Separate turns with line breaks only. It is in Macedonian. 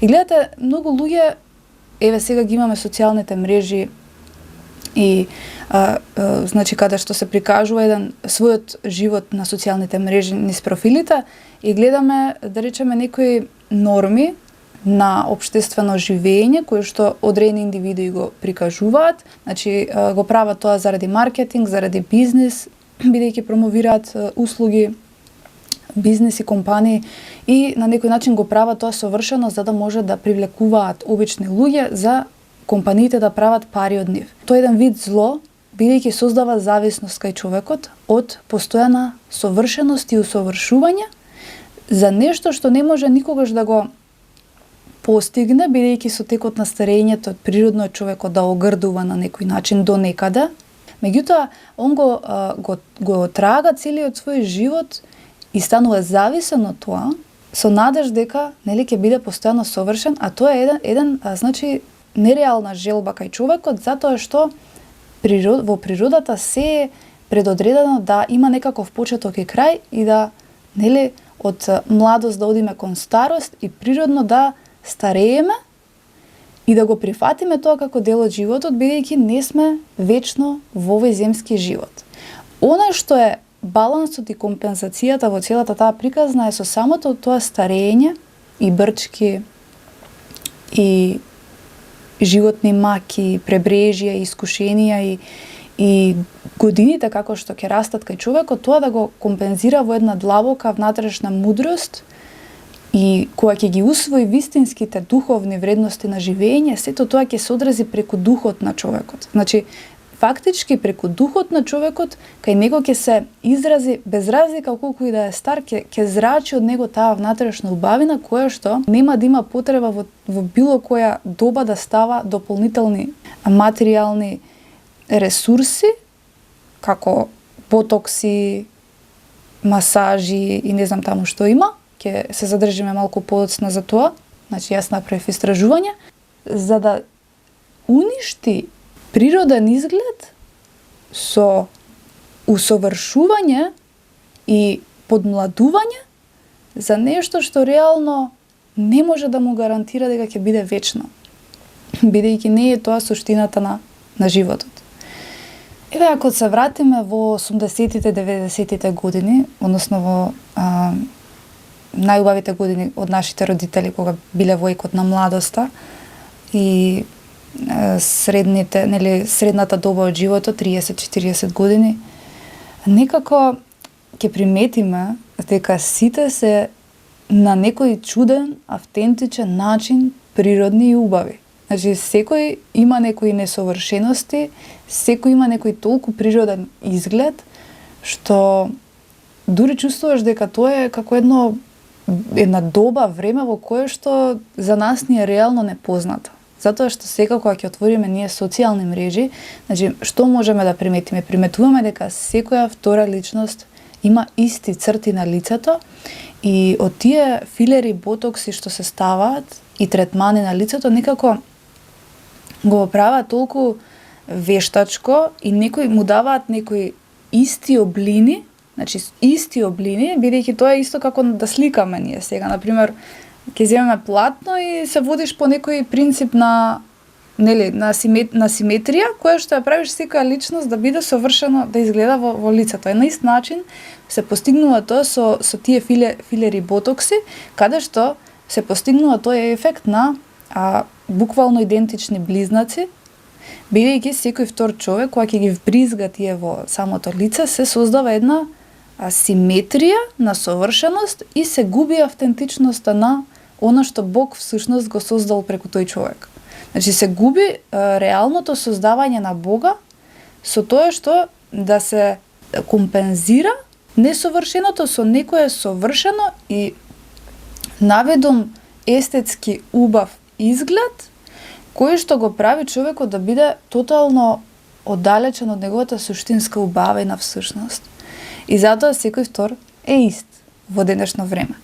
И гледате, многу луѓе, еве сега ги имаме социјалните мрежи и значи каде што се прикажува еден својот живот на социјалните мрежи низ профилите и гледаме, да речеме, некои норми на општествено живење кои што одредени индивиди го прикажуваат, значи го прават тоа заради маркетинг, заради бизнис, бидејќи промовираат услуги, бизнеси, компании и на некој начин го прават тоа совршено за да може да привлекуваат обични луѓе за компаниите да прават пари од нив. Тоа е еден вид зло, бидејќи создава зависност кај човекот од постојана совршеност и усовршување за нешто што не може никогаш да го постигне, бидејќи со текот на старењето природно е човекот да огрдува на некој начин до некаде. Меѓутоа, он го трага целиот свој живот и станува зависен од тоа, со надеж дека нели ќе биде постојано совршен, а тоа е еден значи нереална желба кај човекот, затоа што во природата се е предодредено да има некаков почеток и крај и да нели од младост да одиме кон старост и природно да старееме и да го прифатиме тоа како дел од животот, бидејќи не сме вечно во овој земски живот. Она што е балансот и компензацијата во целата таа приказна е со самото тоа старење и брчки и животни маки, пребрежја и искушенија и годините како што ќе растат кај човекот, тоа да го компензира во една длабока внатрешна мудрост и кога ќе ги усвои вистинските духовни вредности на живење, сето тоа ќе се одрази преку духот на човекот. Значи, фактички преку духот на човекот, кај него ќе се изрази, без разлика колку и да е стар, ќе зрачи од него таа внатрешна убавина, која што нема да има потреба во било која доба да става дополнителни материјални ресурси, како ботокси, масажи и не знам таму што има. Ќе се задржиме малку подоцна за тоа. Значи, јас направив истражување за да уништи природен изглед со усовршување и подмладување за нешто што реално не може да му гарантира дека ќе биде вечно, бидејќи не е тоа суштината на животот. Еве, ако се вратиме во 80-тите, 90-тите години, односно во најубавите години од нашите родители, кога биле во екот на младоста и средната доба од животот, 30-40 години, некако ќе приметиме дека сите се на некој чуден, автентичен начин природни и убави. Значи, секој има некои несовршености, секој има некој толку природен изглед, што дури чувствуваш дека тоа е како една доба, време во кое што за нас ни е реално непозната. Затоа што сега кога ќе отвориме ние социјални мрежи, значи, што можеме да приметиме? Приметуваме дека секоја втора личност има исти црти на лицето и од тие филери, ботокси што се ставаат и третмани на лицето, некако го прават толку вештачко и некои му даваат некои исти облини, значи исти облини, бидејќи тоа е исто како да сликаме ние сега. Например, ќе земеме платно и се водиш по некој принцип на симетрија, која што ја правиш секоја личност да биде совршено, да изгледа во лицето. На ист начин се постигнува тоа со тие филери ботокси, каде што се постигнува тој ефект на буквално идентични близнаци, бидејќи секој втор човек, кога ќе ги вбризга тие во самото лице, се создава една симетрија на совршеност и се губи автентичноста на она што Бог всушност го создал преку тој човек. Значи, се губи реалното создавање на Бога со тоа што да се компензира несовршеното со некое совршено и наведом естетски убав изглед, кој што го прави човекот да биде тотално оддалечен од неговата суштинска убавина всушност. И затоа секој втор е ист во денешно време.